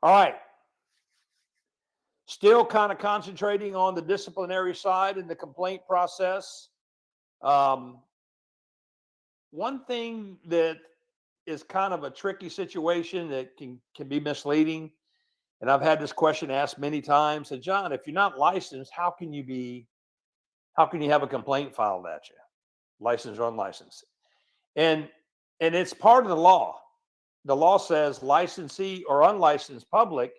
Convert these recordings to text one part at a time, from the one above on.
All right. Still kind of concentrating on the disciplinary side in the complaint process. One thing that is kind of a tricky situation that can be misleading, and I've had this question asked many times. So, John, if you're not licensed, how can you have a complaint filed at you, licensed or unlicensed? And it's part of the law. The law says licensee or unlicensed public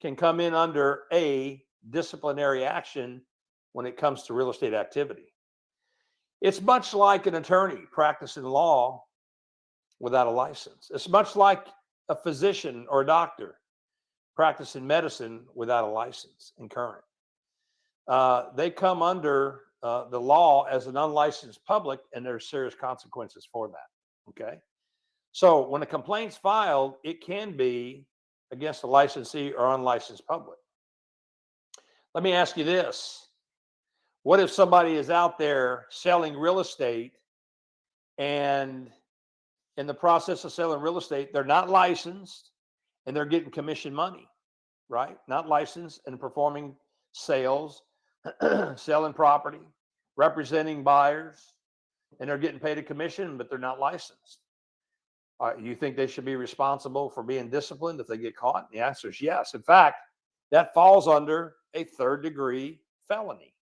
can come in under a disciplinary action when it comes to real estate activity. It's much like an attorney practicing law without a license. It's much like a physician or a doctor practicing medicine without a license and current. They come under the law as an unlicensed public, and there's serious consequences for that. Okay. So when a complaint's filed, it can be against a licensee or unlicensed public. Let me ask you this. What if somebody is out there selling real estate, and in the process of selling real estate, they're not licensed and they're getting commission money, right? Not licensed and performing sales, selling property, representing buyers, and they're getting paid a commission, but they're not licensed. You think they should be responsible for being disciplined if they get caught? The answer is yes. In fact, that falls under a third-degree felony,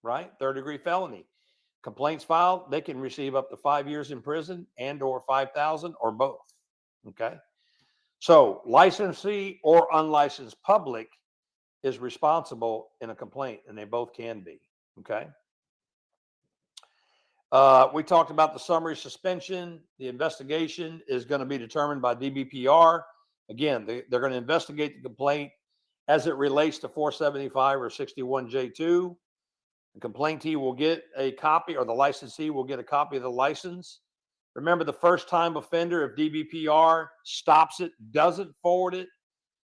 right? Third-degree felony. Complaints filed, they can receive up to 5 years in prison and or $5,000 or both. Okay. So licensee or unlicensed public is responsible in a complaint, and they both can be. Okay. We talked about the summary suspension. The investigation is going to be determined by DBPR. Again, they're going to investigate the complaint as it relates to 475 or 61J2. The complaintee will get a copy, or the licensee will get a copy of the license. Remember, the first-time offender, if DBPR stops it, doesn't forward it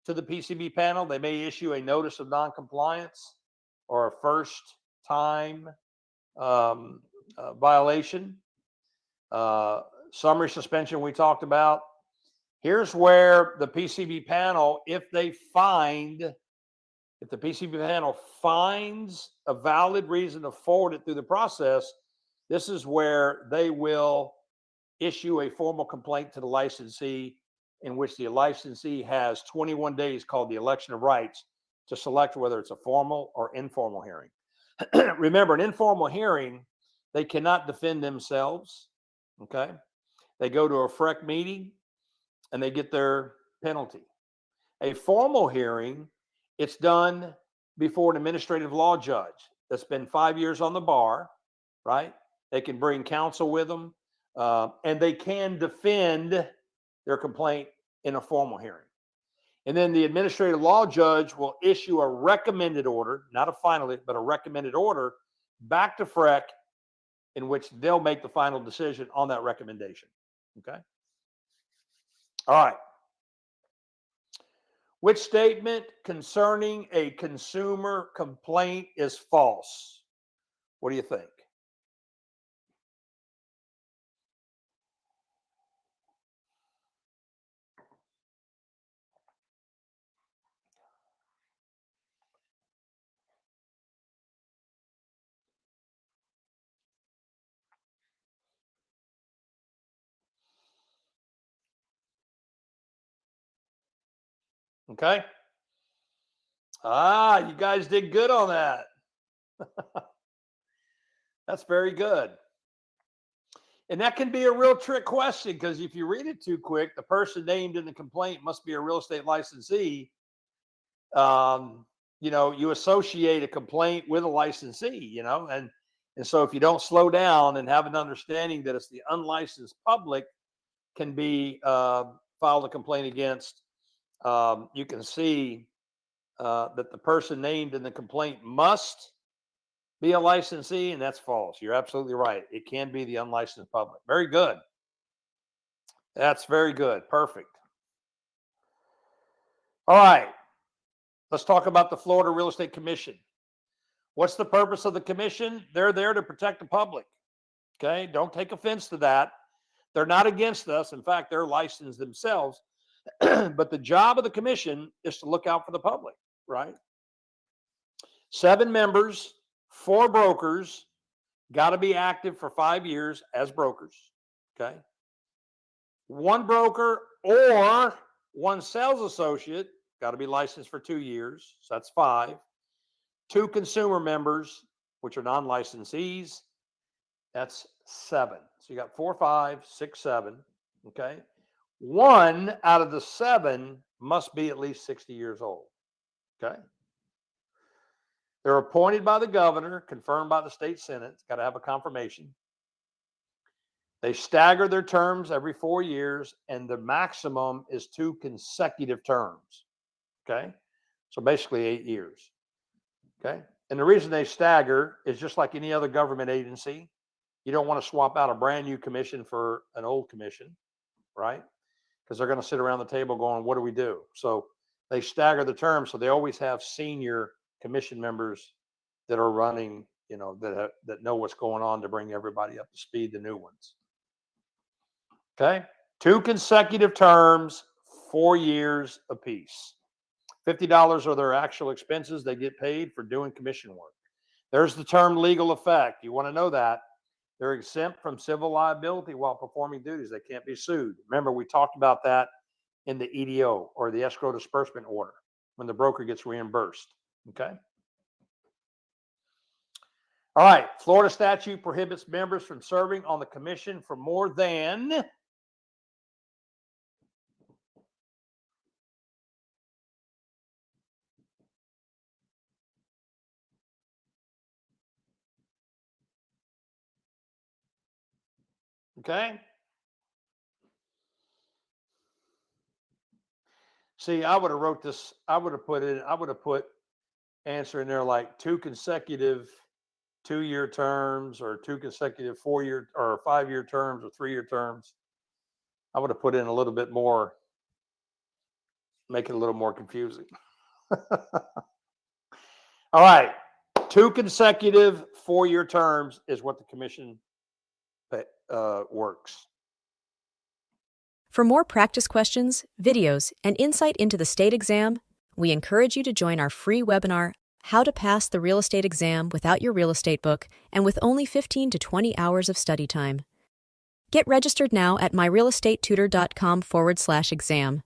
to the PCB panel, they may issue a notice of noncompliance or a first-time violation. Summary suspension we talked about. Here's where the PCB panel, if the PCB panel finds a valid reason to forward it through the process, this is where they will issue a formal complaint to the licensee, in which the licensee has 21 days, called the election of rights, to select whether it's a formal or informal hearing. Remember, an informal hearing, they cannot defend themselves. Okay. They go to a FREC meeting and they get their penalty. A formal hearing, it's done before an administrative law judge that's been 5 years on the bar, right? They can bring counsel with them, and they can defend their complaint in a formal hearing. And then the administrative law judge will issue a recommended order, not a final, but a recommended order back to FREC, in which they'll make the final decision on that recommendation. Okay. All right. Which statement concerning a consumer complaint is false? What do you think? Okay. You guys did good on that. That's very good. And that can be a real trick question, because if you read it too quick, the person named in the complaint must be a real estate licensee. You associate a complaint with a licensee, and so if you don't slow down and have an understanding that it's the unlicensed public can be filed a complaint against, you can see that the person named in the complaint must be a licensee, and that's false. You're absolutely right. It can be the unlicensed public. Very good. That's very good. Perfect. All right. Let's talk about the Florida Real Estate Commission. What's the purpose of the commission? They're there to protect the public. Okay. Don't take offense to that. They're not against us. In fact, they're licensed themselves. But the job of the commission is to look out for the public, right? 7 members, 4 brokers, got to be active for 5 years as brokers. Okay. 1 broker or 1 sales associate, got to be licensed for 2 years. So that's 5. 2 consumer members, which are non-licensees, that's 7. So you got 4, 5, 6, 7. Okay. 1 out of the 7 must be at least 60 years old. Okay. They're appointed by the governor, confirmed by the state senate. It's got to have a confirmation. They stagger their terms every 4 years, and the maximum is 2 consecutive terms. Okay. So basically 8 years. Okay. And the reason they stagger is just like any other government agency. You don't want to swap out a brand new commission for an old commission, right? Because they're going to sit around the table going, what do we do? So they stagger the terms. So they always have senior commission members that are running, that know what's going on to bring everybody up to speed, the new ones. Okay. 2 consecutive terms, 4 years apiece. $50 are their actual expenses they get paid for doing commission work. There's the term legal effect. You want to know that. They're exempt from civil liability while performing duties. They can't be sued. Remember, we talked about that in the EDO, or the escrow disbursement order, when the broker gets reimbursed. Okay. All right. Florida statute prohibits members from serving on the commission for more than okay. See, I would have wrote this, I would have put answer in there like 2 consecutive 2-year terms, or 2 consecutive 4-year or 5-year terms, or 3-year terms. I would have put in a little bit more, make it a little more confusing. All right. 2 consecutive 4-year terms is what the commission works. For more practice questions, videos, and insight into the state exam, we encourage you to join our free webinar, How to Pass the Real Estate Exam Without Your Real Estate Book and with only 15 to 20 hours of study time. Get registered now at myrealestatetutor.com/exam.